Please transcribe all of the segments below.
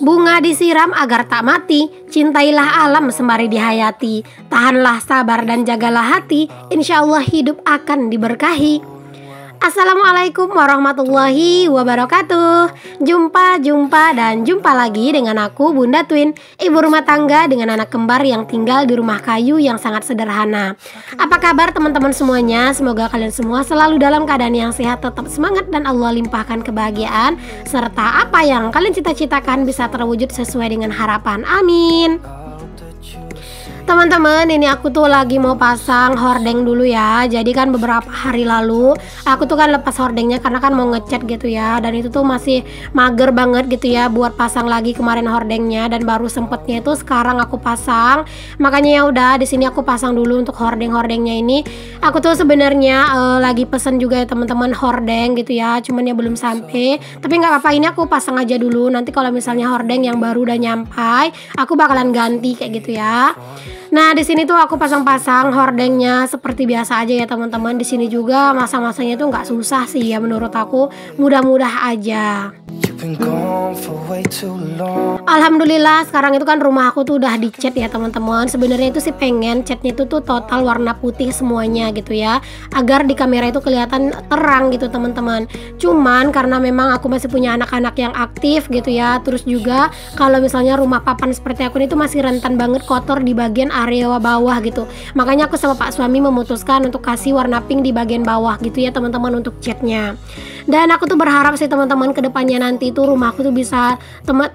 Bunga disiram agar tak mati, cintailah alam sembari dihayati. Tahanlah sabar dan jagalah hati, insya Allah hidup akan diberkahi. Assalamualaikum warahmatullahi wabarakatuh. Jumpa lagi dengan aku Bunda Twin, ibu rumah tangga dengan anak kembar yang tinggal di rumah kayu yang sangat sederhana. Apa kabar teman-teman semuanya? Semoga kalian semua selalu dalam keadaan yang sehat, tetap semangat, dan Allah limpahkan kebahagiaan serta apa yang kalian cita-citakan bisa terwujud sesuai dengan harapan. Amin. Teman-teman, ini aku tuh lagi mau pasang hordeng dulu ya. Jadi kan beberapa hari lalu aku tuh kan lepas hordengnya karena kan mau ngecat gitu ya. Dan itu tuh masih mager banget gitu ya buat pasang lagi kemarin hordengnya, dan baru sempetnya itu sekarang aku pasang. Makanya ya udah di sini aku pasang dulu untuk hordengnya ini. Aku tuh sebenarnya lagi pesen juga ya teman-teman hordeng gitu ya. Cuman ya belum sampai. Tapi nggak apa-apa, ini aku pasang aja dulu. Nanti kalau misalnya hordeng yang baru udah nyampai, aku bakalan ganti kayak gitu ya. Nah, di sini tuh aku pasang-pasang hordengnya seperti biasa aja ya teman-teman. Di sini juga masa-masanya tuh nggak susah sih ya menurut aku, mudah-mudah aja. Alhamdulillah sekarang itu kan rumah aku tuh udah dicat ya teman-teman. Sebenarnya itu sih pengen catnya itu tuh total warna putih semuanya gitu ya, agar di kamera itu kelihatan terang gitu teman-teman. Cuman karena memang aku masih punya anak-anak yang aktif gitu ya, terus juga kalau misalnya rumah papan seperti aku ini tuh masih rentan banget kotor di bagian area bawah gitu. Makanya aku sama Pak suami memutuskan untuk kasih warna pink di bagian bawah gitu ya teman-teman untuk catnya. Dan aku tuh berharap sih teman-teman kedepannya nanti tuh rumahku tuh bisa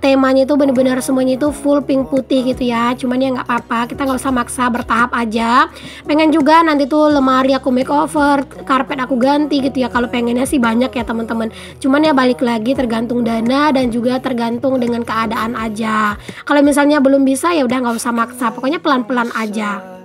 temanya itu bener-bener semuanya itu full pink putih gitu ya. Cuman ya nggak apa-apa, kita nggak usah maksa, bertahap aja. Pengen juga nanti tuh lemari aku makeover, karpet aku ganti gitu ya. Kalau pengennya sih banyak ya teman-teman. Cuman ya balik lagi tergantung dana dan juga tergantung dengan keadaan aja. Kalau misalnya belum bisa ya udah nggak usah maksa, pokoknya pelan-pelan aja.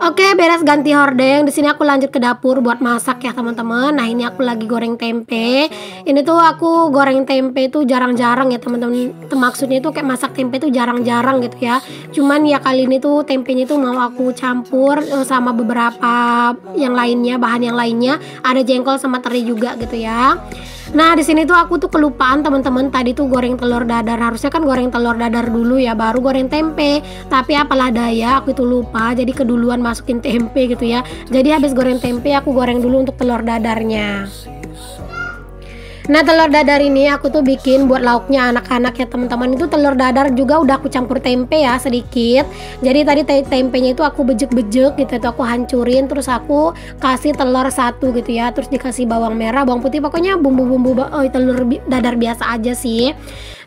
Oke, beres ganti hordeng. Di sini aku lanjut ke dapur buat masak ya teman-teman. Nah, ini aku lagi goreng tempe. Ini tuh aku goreng tempe tuh jarang-jarang ya teman-teman. Maksudnya itu kayak masak tempe tuh jarang-jarang gitu ya. Cuman ya kali ini tuh tempenya tuh mau aku campur sama beberapa yang lainnya, bahan yang lainnya. Ada jengkol sama teri juga gitu ya. Nah, di sini tuh aku tuh kelupaan teman-teman, tadi tuh goreng telur dadar. Harusnya kan goreng telur dadar dulu ya, baru goreng tempe. Tapi apalah daya, aku itu lupa. Jadi keduluan masukin tempe gitu ya. Jadi habis goreng tempe aku goreng dulu untuk telur dadarnya. Nah, telur dadar ini aku tuh bikin buat lauknya anak-anak ya teman-teman. Itu telur dadar juga udah aku campur tempe ya sedikit. Jadi tadi tempenya itu aku bejek-bejek gitu tuh, aku hancurin, terus aku kasih telur satu gitu ya. Terus dikasih bawang merah, bawang putih, pokoknya bumbu-bumbu telur dadar biasa aja sih.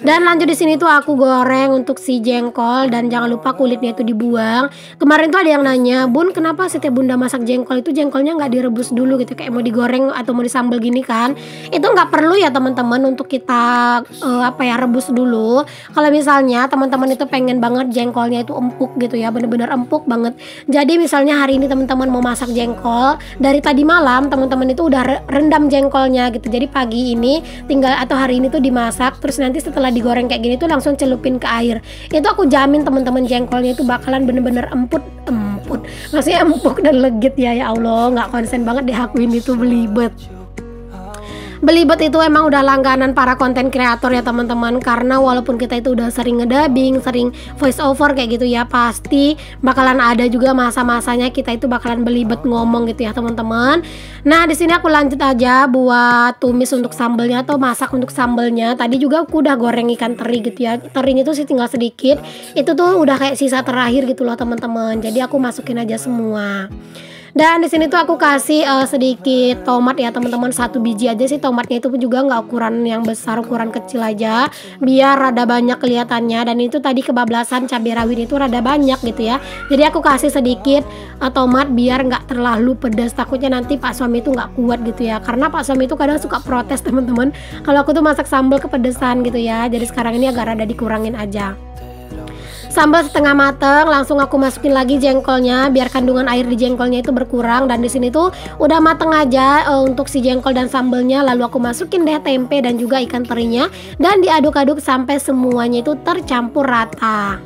Dan lanjut di sini tuh aku goreng untuk si jengkol, dan jangan lupa kulitnya itu dibuang. Kemarin tuh ada yang nanya, "Bun, kenapa setiap Bunda masak jengkol itu jengkolnya nggak direbus dulu gitu, kayak mau digoreng atau mau disambal gini kan?" Itu nggak perlu ya teman-teman untuk kita rebus dulu. Kalau misalnya teman-teman itu pengen banget jengkolnya itu empuk gitu ya, bener-bener empuk banget. Jadi misalnya hari ini teman-teman mau masak jengkol, dari tadi malam teman-teman itu udah rendam jengkolnya gitu. Jadi pagi ini tinggal atau hari ini tuh dimasak, terus nanti setelah digoreng kayak gini tuh langsung celupin ke air. Itu aku jamin teman-teman jengkolnya itu bakalan bener-bener empuk, maksudnya empuk dan legit ya. Ya Allah, nggak konsen banget deh aku ini tuh belibet. Belibet itu emang udah langganan para konten kreator ya teman-teman, karena walaupun kita itu udah sering ngedubbing, sering voice over kayak gitu ya, pasti bakalan ada juga masa-masanya kita itu bakalan belibet ngomong gitu ya teman-teman. Nah, di sini aku lanjut aja buat tumis untuk sambelnya atau masak untuk sambelnya. Tadi juga aku udah goreng ikan teri gitu ya. Terinya tuh sih tinggal sedikit. Itu tuh udah kayak sisa terakhir gitu loh teman-teman. Jadi aku masukin aja semua. Dan di sini tuh aku kasih sedikit tomat ya teman-teman, 1 biji aja sih tomatnya, itu juga nggak ukuran yang besar, ukuran kecil aja biar rada banyak kelihatannya. Dan itu tadi kebablasan cabai rawit itu rada banyak gitu ya, jadi aku kasih sedikit tomat biar nggak terlalu pedas, takutnya nanti Pak suami itu nggak kuat gitu ya, karena Pak suami itu kadang suka protes teman-teman kalau aku tuh masak sambal kepedesan gitu ya. Jadi sekarang ini agak rada dikurangin aja. Sambal setengah mateng, langsung aku masukin lagi jengkolnya biar kandungan air di jengkolnya itu berkurang. Dan di sini tuh udah mateng aja untuk si jengkol dan sambelnya. Lalu aku masukin deh tempe dan juga ikan terinya, dan diaduk-aduk sampai semuanya itu tercampur rata.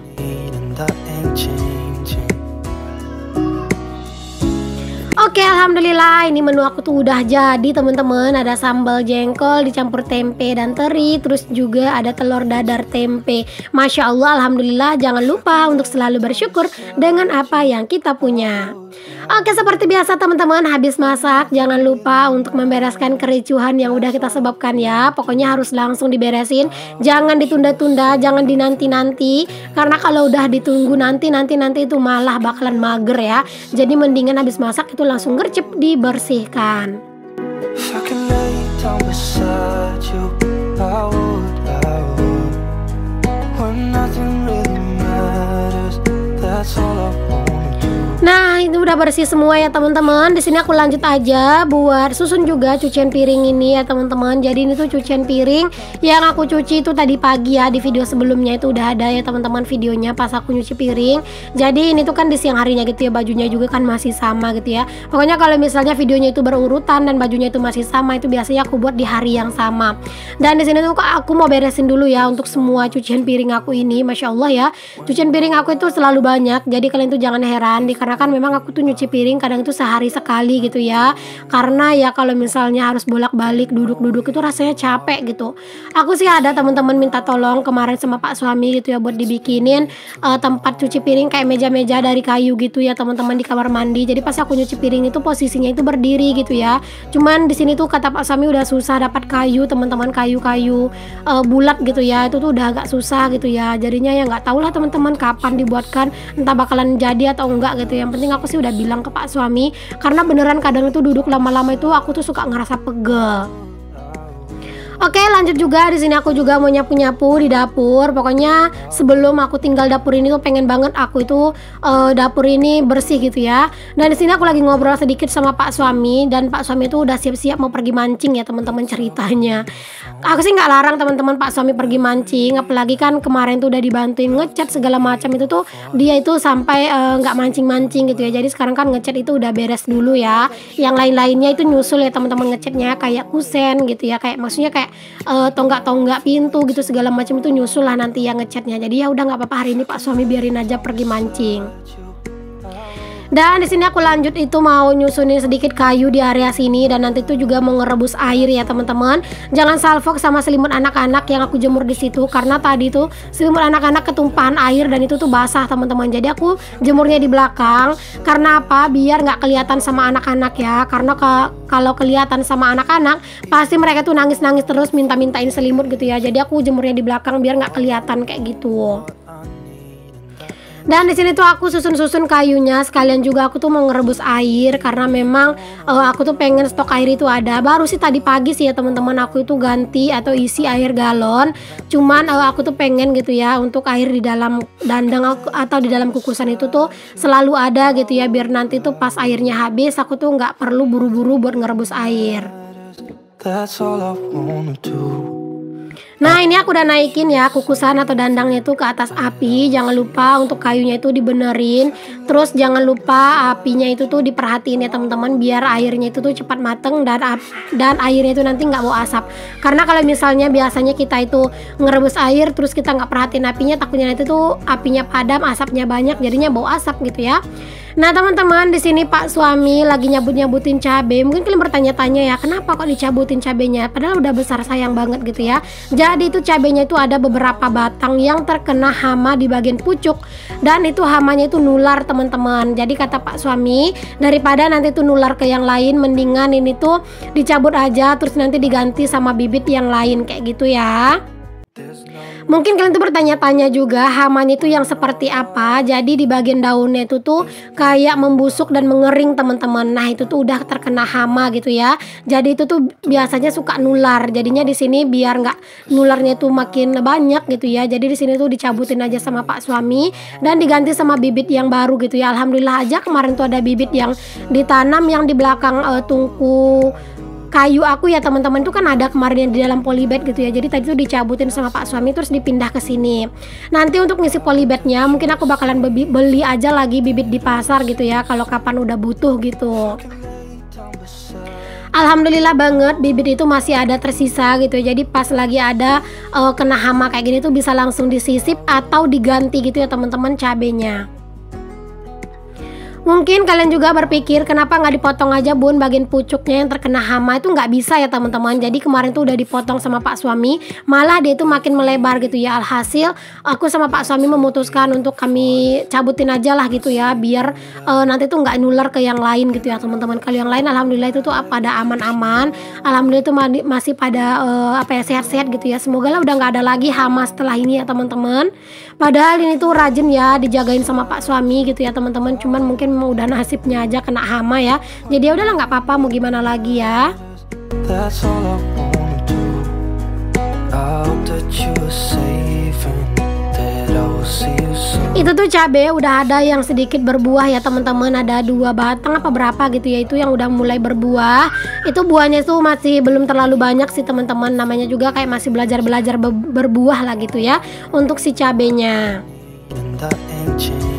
Oke, alhamdulillah ini menu aku tuh udah jadi teman-teman. Ada sambal jengkol dicampur tempe dan teri, terus juga ada telur dadar tempe. Masya Allah, alhamdulillah. Jangan lupa untuk selalu bersyukur dengan apa yang kita punya. Oke, seperti biasa teman-teman, habis masak jangan lupa untuk membereskan kericuhan yang udah kita sebabkan ya. Pokoknya harus langsung diberesin, jangan ditunda-tunda, jangan dinanti-nanti. Karena kalau udah ditunggu nanti itu malah bakalan mager ya. Jadi mendingan habis masak itu langsung gercep dibersihkan. If I can lay down beside you, I would. When nothing really matters, that's all I want. Nah, itu udah bersih semua ya teman-teman. Di sini aku lanjut aja buat susun juga cucian piring ini ya teman-teman. Jadi ini tuh cucian piring yang aku cuci itu tadi pagi ya. Di video sebelumnya itu udah ada ya teman-teman videonya pas aku nyuci piring. Jadi ini tuh kan di siang harinya gitu ya, bajunya juga kan masih sama gitu ya. Pokoknya kalau misalnya videonya itu berurutan dan bajunya itu masih sama, itu biasanya aku buat di hari yang sama. Dan di sini tuh aku mau beresin dulu ya untuk semua cucian piring aku ini. Masya Allah ya, cucian piring aku itu selalu banyak. Jadi kalian tuh jangan heran karena kan memang aku tuh nyuci piring kadang itu sehari sekali gitu ya. Karena ya kalau misalnya harus bolak-balik duduk-duduk itu rasanya capek gitu. Aku sih ada teman-teman minta tolong kemarin sama Pak suami gitu ya buat dibikinin tempat cuci piring kayak meja-meja dari kayu gitu ya teman-teman di kamar mandi. Jadi pas aku nyuci piring itu posisinya itu berdiri gitu ya. Cuman di sini tuh kata Pak suami udah susah dapat kayu teman-teman, kayu-kayu bulat gitu ya. Itu tuh udah agak susah gitu ya. Jadinya ya nggak tahu lah teman-teman kapan dibuatkan, entah bakalan jadi atau enggak gitu. Yang penting aku sih udah bilang ke Pak suami karena beneran kadang itu duduk lama-lama itu aku tuh suka ngerasa pegel. Oke, lanjut juga di sini aku juga mau nyapu-nyapu di dapur. Pokoknya sebelum aku tinggal dapur ini tuh pengen banget aku itu dapur ini bersih gitu ya. Dan di sini aku lagi ngobrol sedikit sama Pak suami dan Pak suami itu udah siap-siap mau pergi mancing ya teman-teman ceritanya. Aku sih nggak larang teman-teman Pak suami pergi mancing, apalagi kan kemarin tuh udah dibantuin ngecat segala macam itu tuh dia itu sampai nggak mancing-mancing gitu ya. Jadi sekarang kan ngecat itu udah beres dulu ya. Yang lain-lainnya itu nyusul ya teman-teman, ngecatnya kayak kusen gitu ya, kayak maksudnya kayak tonggak-tonggak pintu gitu segala macam itu nyusul lah nanti yang ngecatnya. Jadi ya udah nggak apa-apa, hari ini Pak suami biarin aja pergi mancing. Dan di sini aku lanjut itu mau nyusunin sedikit kayu di area sini dan nanti itu juga mau ngerebus air ya teman-teman. Jangan salfok sama selimut anak-anak yang aku jemur di situ karena tadi tuh selimut anak-anak ketumpahan air dan itu tuh basah teman-teman. Jadi aku jemurnya di belakang karena apa? Biar nggak kelihatan sama anak-anak ya. Karena kalau kelihatan sama anak-anak pasti mereka tuh nangis-nangis terus minta-mintain selimut gitu ya. Jadi aku jemurnya di belakang biar nggak kelihatan kayak gitu. Dan di sini tuh aku susun-susun kayunya, sekalian juga aku tuh mau ngerebus air karena memang aku tuh pengen stok air itu ada. Baru sih tadi pagi sih ya teman-teman aku itu ganti atau isi air galon. Cuman aku tuh pengen gitu ya untuk air di dalam dandang atau di dalam kukusan itu tuh selalu ada gitu ya, biar nanti tuh pas airnya habis aku tuh nggak perlu buru-buru buat ngerebus air. That's all I wanna do. Nah ini aku udah naikin ya kukusan atau dandangnya itu ke atas api. Jangan lupa untuk kayunya itu dibenerin. Terus jangan lupa apinya itu tuh diperhatiin ya teman-teman, biar airnya itu tuh cepat mateng dan airnya itu nanti nggak bau asap. Karena kalau misalnya biasanya kita itu ngerebus air terus kita nggak perhatiin apinya, takutnya nanti tuh apinya padam, asapnya banyak, jadinya bau asap gitu ya. Nah teman-teman, di sini Pak suami lagi nyabut-nyabutin cabai. Mungkin kalian bertanya-tanya ya, kenapa kok dicabutin cabenya? Padahal udah besar sayang banget gitu ya. Jadi itu cabenya itu ada beberapa batang yang terkena hama di bagian pucuk dan itu hamanya itu nular teman-teman. Jadi kata Pak suami, daripada nanti itu nular ke yang lain, mendingan ini tuh dicabut aja terus nanti diganti sama bibit yang lain kayak gitu ya. Mungkin kalian tuh bertanya-tanya juga hamanya itu yang seperti apa. Jadi di bagian daunnya itu tuh kayak membusuk dan mengering teman-teman. Nah itu tuh udah terkena hama gitu ya. Jadi itu tuh biasanya suka nular. Jadinya di sini biar nggak nularnya tuh makin banyak gitu ya. Jadi di sini tuh dicabutin aja sama Pak suami dan diganti sama bibit yang baru gitu ya. Alhamdulillah aja kemarin tuh ada bibit yang ditanam yang di belakang tungku kayu aku ya teman-teman, itu kan ada kemarin yang di dalam polybag gitu ya. Jadi tadi tuh dicabutin sama Pak suami terus dipindah ke sini. Nanti untuk ngisi polybagnya mungkin aku bakalan beli aja lagi bibit di pasar gitu ya kalau kapan udah butuh gitu. Alhamdulillah banget bibit itu masih ada tersisa gitu ya. Jadi pas lagi ada kena hama kayak gini tuh bisa langsung disisip atau diganti gitu ya teman-teman cabenya. Mungkin kalian juga berpikir kenapa nggak dipotong aja bun bagian pucuknya yang terkena hama. Itu nggak bisa ya teman-teman. Jadi kemarin tuh udah dipotong sama Pak suami, malah dia itu makin melebar gitu ya. Alhasil aku sama Pak suami memutuskan untuk kami cabutin aja lah gitu ya, biar nanti tuh nggak nular ke yang lain gitu ya teman-teman. Kalau yang lain alhamdulillah itu tuh pada aman-aman, alhamdulillah itu masih pada sehat-sehat gitu ya. Semoga lah udah nggak ada lagi hama setelah ini ya teman-teman. Padahal ini tuh rajin ya dijagain sama Pak suami gitu ya teman-teman. Cuman mungkin memang udah nasibnya aja kena hama ya. Jadi ya udahlah nggak apa-apa, mau gimana lagi ya. That's all I wanna do. I hope that you are safe and that I will see you soon. Itu tuh cabai udah ada yang sedikit berbuah ya teman-teman. Ada 2 batang apa berapa gitu ya, itu yang udah mulai berbuah. Itu buahnya tuh masih belum terlalu banyak sih teman-teman. Namanya juga kayak masih belajar-belajar berbuah lah gitu ya untuk si cabenya. And I ain't changing.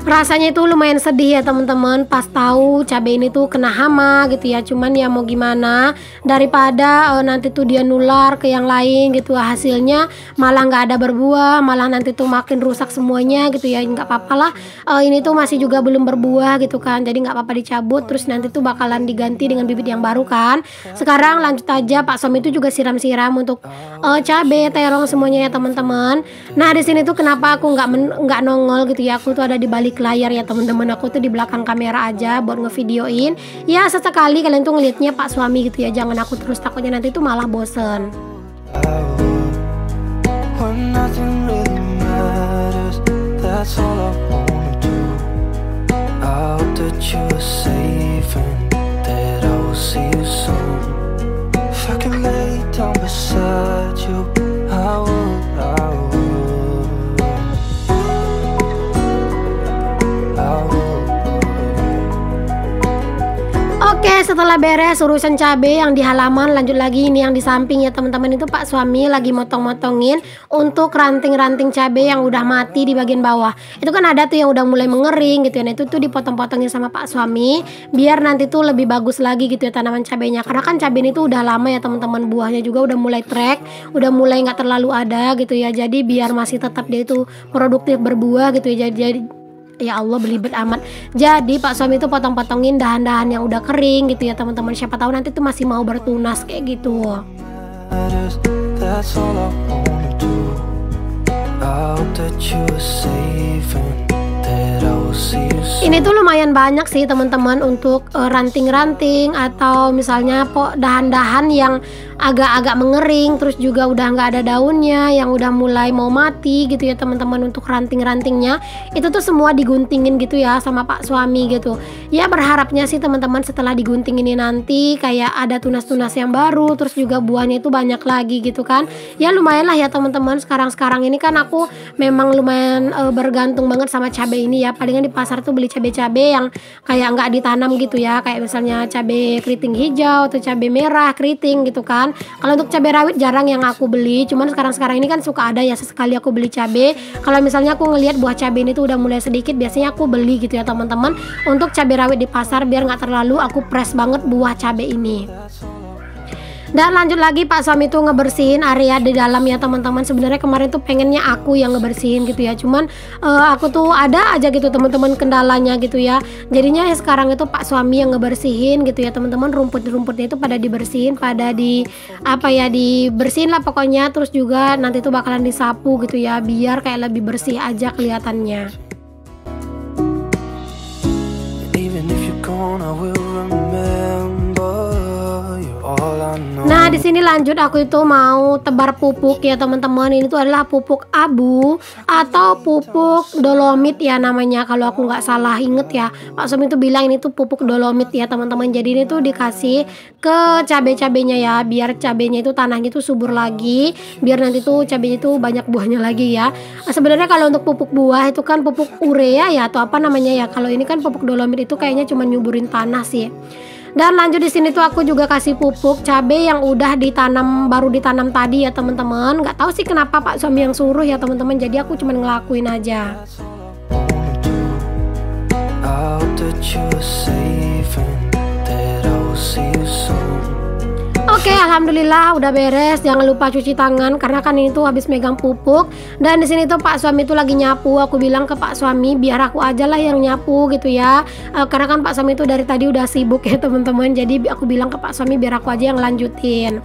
Rasanya itu lumayan sedih ya teman-teman pas tahu cabai ini tuh kena hama gitu ya. Cuman ya mau gimana, daripada nanti tuh dia nular ke yang lain gitu, hasilnya malah nggak ada berbuah, malah nanti tuh makin rusak semuanya gitu ya. Nggak apa-apa lah, ini tuh masih juga belum berbuah gitu kan, jadi nggak apa-apa dicabut, terus nanti tuh bakalan diganti dengan bibit yang baru kan. Sekarang lanjut aja, Pak suami itu juga siram-siram untuk cabai, terong semuanya ya teman-teman. Nah di sini tuh kenapa aku nggak nongol gitu ya, aku tuh ada di balik layar ya teman-teman. Aku tuh di belakang kamera aja buat ngevideoin ya, sesekali kalian tuh ngeliatnya Pak suami gitu ya, jangan aku terus, takutnya nanti tuh malah bosen. When nothing really matters, that's all I wanna do. I hope that you are safe and that I will see you soon. If I can lay down beside you, I would, I would. Oke, setelah beres urusan cabai yang di halaman, lanjut lagi ini yang di samping ya teman-teman. Itu Pak suami lagi motong-motongin untuk ranting-ranting cabai yang udah mati di bagian bawah. Itu kan ada tuh yang udah mulai mengering gitu ya. Nah itu tuh dipotong-potongin sama Pak suami biar nanti tuh lebih bagus lagi gitu ya tanaman cabainya. Karena kan cabai ini tuh udah lama ya teman-teman, buahnya juga udah mulai trek, udah mulai nggak terlalu ada gitu ya. Jadi biar masih tetap dia itu produktif berbuah gitu ya. Jadi ya Allah belibet amat. Jadi Pak suami itu potong-potongin dahan-dahan yang udah kering gitu ya teman-teman. Siapa tahu nanti tuh masih mau bertunas kayak gitu. That's all I wanna do. I hope that you are safe and that I will see you soon. Ini tuh lumayan banyak sih teman-teman untuk ranting-ranting atau misalnya dahan-dahan yang agak-agak mengering, terus juga udah nggak ada daunnya, yang udah mulai mau mati gitu ya teman-teman. Untuk ranting-rantingnya itu tuh semua diguntingin gitu ya sama Pak suami gitu ya. Berharapnya sih teman-teman setelah digunting ini nanti kayak ada tunas-tunas yang baru, terus juga buahnya itu banyak lagi gitu kan ya. Lumayan lah ya teman-teman. Sekarang ini kan aku memang lumayan bergantung banget sama cabai ini ya. Palingan di pasar tuh beli cabai-cabai yang kayak nggak ditanam gitu ya, kayak misalnya cabai keriting hijau atau cabai merah keriting gitu kan. Kalau untuk cabai rawit jarang yang aku beli, cuman sekarang ini kan suka ada ya, sesekali aku beli cabai. Kalau misalnya aku ngelihat buah cabai ini tuh udah mulai sedikit, biasanya aku beli gitu ya teman-teman untuk cabai rawit di pasar biar nggak terlalu aku press banget buah cabai ini. Dan lanjut lagi Pak suami tuh ngebersihin area di dalam ya teman-teman. Sebenarnya kemarin tuh pengennya aku yang ngebersihin gitu ya, cuman aku tuh ada aja gitu teman-teman kendalanya gitu ya. Jadinya ya sekarang itu Pak suami yang ngebersihin gitu ya teman-teman. Rumput-rumputnya itu pada dibersihin, pada dibersihin lah pokoknya. Terus juga nanti tuh bakalan disapu gitu ya, biar kayak lebih bersih aja kelihatannya. Even if you're gone, I will remember you all I know. Nah di sini lanjut aku itu mau tebar pupuk ya teman-teman. Ini tuh adalah pupuk abu atau pupuk dolomit ya namanya, kalau aku nggak salah inget ya. Pak suami itu bilang ini tuh pupuk dolomit ya teman-teman. Jadi ini tuh dikasih ke cabai-cabainya ya, biar cabainya itu tanahnya itu subur lagi, biar nanti tuh cabainya itu banyak buahnya lagi ya. Sebenarnya kalau untuk pupuk buah itu kan pupuk urea ya atau apa namanya ya. Kalau ini kan pupuk dolomit itu kayaknya cuma nyuburin tanah sih. Dan lanjut di sini tuh aku juga kasih pupuk cabai yang udah ditanam, baru ditanam tadi ya teman-teman. Nggak tahu sih kenapa Pak suami yang suruh ya teman-teman. Jadi aku cuma ngelakuin aja. I hope that you are safe and that I will see you soon. Oke, alhamdulillah udah beres. Jangan lupa cuci tangan karena kan ini tuh habis megang pupuk. Dan di sini tuh Pak suami tuh lagi nyapu. Aku bilang ke Pak suami biar aku aja lah yang nyapu gitu ya. Karena kan Pak suami tuh dari tadi udah sibuk ya teman-teman. Jadi aku bilang ke Pak suami biar aku aja yang lanjutin.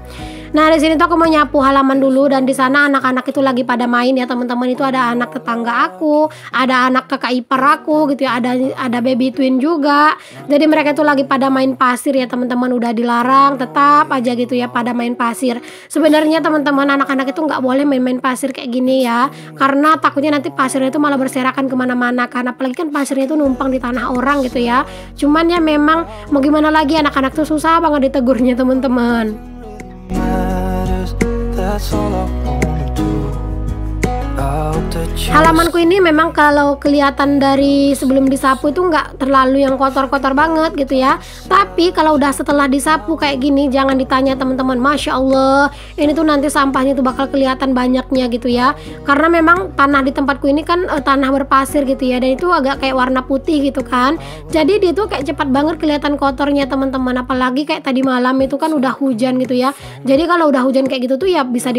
Nah, di sini tuh aku mau nyapu halaman dulu dan di sana anak-anak itu lagi pada main ya teman-teman. Itu ada anak tetangga aku, ada anak kakak ipar aku gitu ya, ada baby twin juga. Jadi mereka itu lagi pada main pasir ya teman-teman. Udah dilarang, tetap aja gitu ya pada main pasir. Sebenarnya teman-teman anak-anak itu nggak boleh main-main pasir kayak gini ya, karena takutnya nanti pasirnya itu malah berserakan kemana-mana. Karena apalagi kan pasirnya itu numpang di tanah orang gitu ya. Cuman ya memang mau gimana lagi, anak-anak tuh susah banget ditegurnya teman-teman. That's all I wanna do. I hope that you Halamanku ini memang kalau kelihatan dari sebelum disapu itu nggak terlalu yang kotor-kotor banget gitu ya. Tapi kalau udah setelah disapu kayak gini, jangan ditanya teman-teman, Masya Allah, ini tuh nanti sampahnya tuh bakal kelihatan banyaknya gitu ya. Karena memang tanah di tempatku ini kan tanah berpasir gitu ya, dan itu agak kayak warna putih gitu kan. Jadi dia tuh kayak cepat banget kelihatan kotornya teman-teman. Apalagi kayak tadi malam itu kan udah hujan gitu ya. Jadi kalau udah hujan kayak gitu tuh ya bisa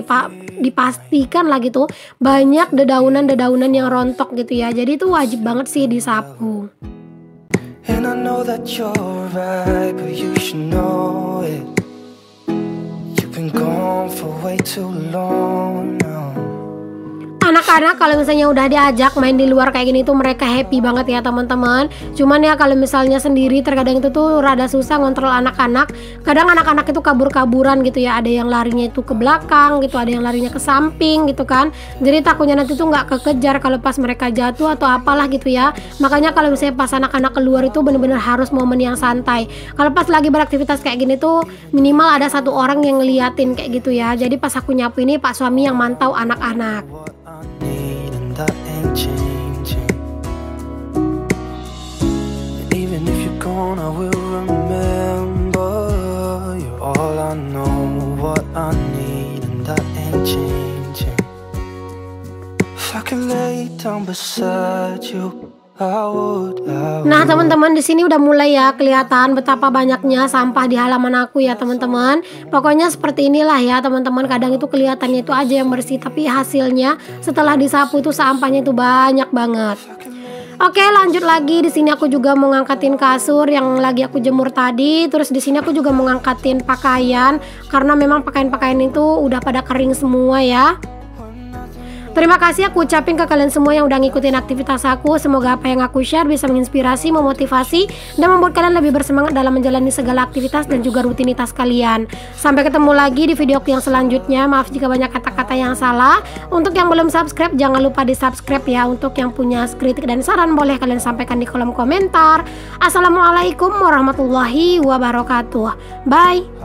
dipastikan lah gitu banyak dedaunan yang rontok gitu ya. Jadi itu wajib banget sih disapu. And I know that you're right, but you should know it. You've been gone for way too long now. Anak-anak kalau misalnya udah diajak main di luar kayak gini tuh mereka happy banget ya teman-teman. Cuman ya kalau misalnya sendiri terkadang itu tuh rada susah ngontrol anak-anak. Kadang anak-anak itu kabur-kaburan gitu ya. Ada yang larinya itu ke belakang gitu, ada yang larinya ke samping gitu kan. Jadi takutnya nanti tuh nggak kekejar kalau pas mereka jatuh atau apalah gitu ya. Makanya kalau misalnya pas anak-anak keluar itu bener-bener harus momen yang santai. Kalau pas lagi beraktivitas kayak gini tuh minimal ada satu orang yang ngeliatin kayak gitu ya. Jadi pas aku nyapu ini Pak suami yang mantau anak-anak. Need and that ain't changing. And even if you're gone, I will remember. You're all I know, what I need, and that ain't changing. If I could lay down beside you, I would. Nah teman-teman, di sini udah mulai ya kelihatan betapa banyaknya sampah di halaman aku ya teman-teman. Pokoknya seperti inilah ya teman-teman. Kadang itu kelihatannya itu aja yang bersih, tapi hasilnya setelah disapu itu sampahnya itu banyak banget. Oke, lanjut lagi. Di sini aku juga mau ngangkatin kasur yang lagi aku jemur tadi. Terus di sini aku juga mau ngangkatin pakaian karena memang pakaian-pakaian itu udah pada kering semua ya. Terima kasih aku ucapin ke kalian semua yang udah ngikutin aktivitas aku. Semoga apa yang aku share bisa menginspirasi, memotivasi, dan membuat kalian lebih bersemangat dalam menjalani segala aktivitas dan juga rutinitas kalian. Sampai ketemu lagi di videoku yang selanjutnya. Maaf jika banyak kata-kata yang salah. Untuk yang belum subscribe, jangan lupa di subscribe ya. Untuk yang punya kritik dan saran boleh kalian sampaikan di kolom komentar. Assalamualaikum warahmatullahi wabarakatuh. Bye.